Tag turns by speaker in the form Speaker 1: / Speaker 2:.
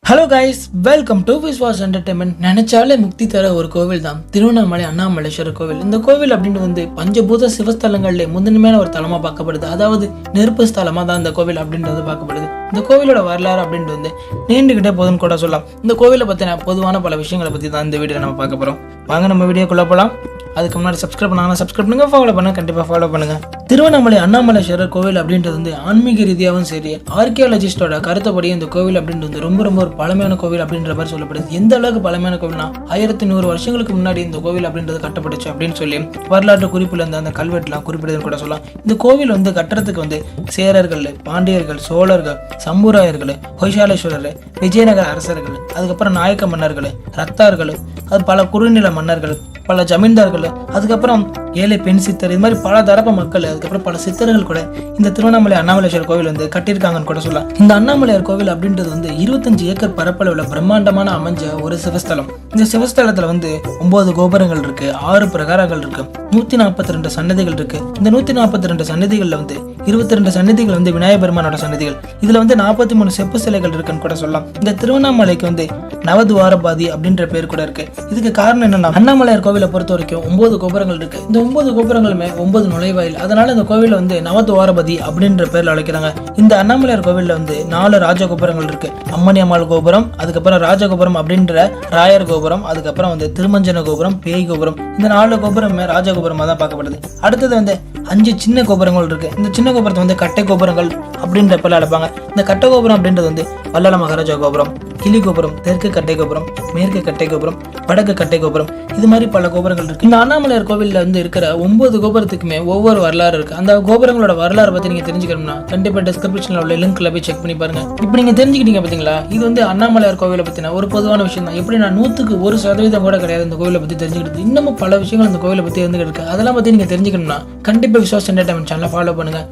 Speaker 1: Hello guys, welcome to Vishwas entertainment. நினைச்சாலே முக்தி தர ஒரு கோவில் தான் திருவண்ணாமலை அண்ணாமலேஸ்வரர் கோவில். இந்த கோவில் அப்படின்றது பஞ்சபூத சிவஸ்தலங்கள்ல முதன்மையான ஒரு தலமா பார்க்கப்படுது. அதாவது நெருப்பு ஸ்தலமா தான் இந்த கோவில் அப்படின்றது பார்க்கப்படுது. இந்த கோவிலோட வரலாறு அப்படின்றது நீண்டுகிட்டே போதுன்னு கூட சொல்லலாம். இந்த கோவிலை பத்தின பொதுவான பல விஷயங்களை பத்தி தான் இந்த வீடியோ நம்ம பார்க்க போறோம். வாங்க நம்ம வீடியோக்குள்ள போலாம். அதுக்கு முன்னாடி சப்ஸ்கிரைப் பண்ணாங்கன்னா சப்ஸ்கிரைப் பண்ணுங்க, ஃபாலோ பண்ணுங்க, கண்டிப்பாக ஃபாலோ பண்ணுங்க. திருவண்ணாமலை அண்ணாமலேஸ்வரர் கோவில் அப்படின்றது ஆன்மீக ரீதியாகவும் சரி, ஆர்கியாலஜிஸ்டோட கருத்தப்படி இந்த கோவில் அப்படின்றது ரொம்ப ஒரு பழமையான கோவில் அப்படின்ற மாதிரி சொல்லப்படுது. எந்த அளவுக்கு பழமையான கோவில்னா 1100 வருஷங்களுக்கு முன்னாடி இந்த கோவில் அப்படின்றது கட்டப்பட்டுச்சு அப்படின்னு சொல்லி வரலாற்று குறிப்புல இருந்து அந்த கல்வெட்டுலாம் குறிப்பிடுதுன்னு கூட சொல்லலாம். இந்த கோவில் கட்டுறதுக்கு சேரர்கள், பாண்டியர்கள், சோழர்கள், சம்புராயர்கள், ஹொய்சாலேஸ்வரர், விஜயநகர அரசர்கள், அதுக்கப்புறம் நாயக்க மன்னர்கள், ரத்தார்கள், அது பல குறுநில மன்னர்கள், பல ஜமீன்தார்கள், அதுக்கப்புறம் ஏழை பெண் சித்தர், இது மாதிரி பல தரப்பு மக்கள், அதுக்கப்புறம் பல சித்தர்கள் கூட இந்த திருவண்ணாமலை அண்ணாமலேஸ்வரர் கோவில் கட்டியிருக்காங்கன்னு கூட சொல்லலாம். இந்த அண்ணாமலையார் கோவில் அப்படின்றது 25 ஏக்கர் பரப்பளவுல பிரம்மாண்டமான அமைஞ்ச ஒரு சிவஸ்தலம். இந்த சிவஸ்தலத்துல 9 கோபுரங்கள் இருக்கு, 6 பிரகாரங்கள் இருக்கு, 142 சன்னதிகள் இருக்கு. இந்த 142 சன்னதிகள்ல 22 சன்னதிகள் விநாயகர் பெருமானோட சன்னதிகள். இதுல 43 செப்பு சிலைகள் இருக்குன்னு கூட சொல்லலாம். இந்த திருவண்ணாமலைக்கு நவதுவாரபாதி அப்படின்ற பேர் கூட இருக்கு. இதுக்கு காரணம் என்னன்னா, அண்ணாமலையார் கோவிலை பொறுத்த வரைக்கும் 9 கோபுரங்கள் இருக்கு. இந்த 9 கோபுரங்களுமே 9 நுழைவாயில். அதனால இந்த கோவில நவதுவாரபதி அப்படின்ற பேர்ல அழைக்கிறாங்க. இந்த அண்ணாமலையார் கோவில்ல 4 ராஜகோபுரங்கள் இருக்கு. அம்மணி அம்மாள் கோபுரம், அதுக்கப்புறம் ராஜகோபுரம் அப்படின்ற ராயர் கோபுரம், அதுக்கப்புறம் திருமஞ்சன கோபுரம், பேய் கோபுரம். இந்த 4 கோபுரமே ராஜகோபுரமா தான் பார்க்கப்படுது. அடுத்தது 5 சின்ன கோபுரங்கள் இருக்கு. இந்த சின்ன கோபுரத்தை கட்டை கோபுரங்கள் அப்படின்ற பேர்ல அழைப்பாங்க. இந்த கட்டை கோபுரம் அப்படின்றது வல்லாள மகாராஜா கோபுரம், கிளி கோபுரம், தெற்கு கட்டை கோபுரம், மேற்கு கட்டை கோபுரம், வடக்கு கட்டை கோபுரம், இது மாதிரி பல கோபுரங்கள் இருக்கு. இந்த அண்ணாமலையார் கோவில்ல இருக்கிற 9 கோபுரத்துக்குமே ஒவ்வொரு வரலாறு இருக்கு. அந்த கோபுரங்களோட வரலாறு பத்தி நீங்க தெரிஞ்சுக்கணும்னா கண்டிப்பா டிஸ்கிரிப்ஷன்ல உள்ள லிங்க்ல போய் செக் பண்ணி பாருங்க. இப்ப நீங்க தெரிஞ்சுக்கிட்டீங்க பாத்தீங்களா, இது அண்ணாமலையார் கோவிலை பத்தின ஒரு பொதுவான விஷயம் தான். எப்படி நான் 100% கூட கிடையாது இந்த கோவிலை பத்தி தெரிஞ்சுக்கிட்டு. இன்னமும் பல விஷயங்கள் இந்த கோவிலை பத்தி இருக்கு. அதெல்லாம் பத்தி நீங்க தெரிஞ்சுக்கணும்னா கண்டிப்பா விஸ்வாஸ் என்டர்டைன்மெண்ட் சேனலை ஃபாலோ பண்ணுங்க.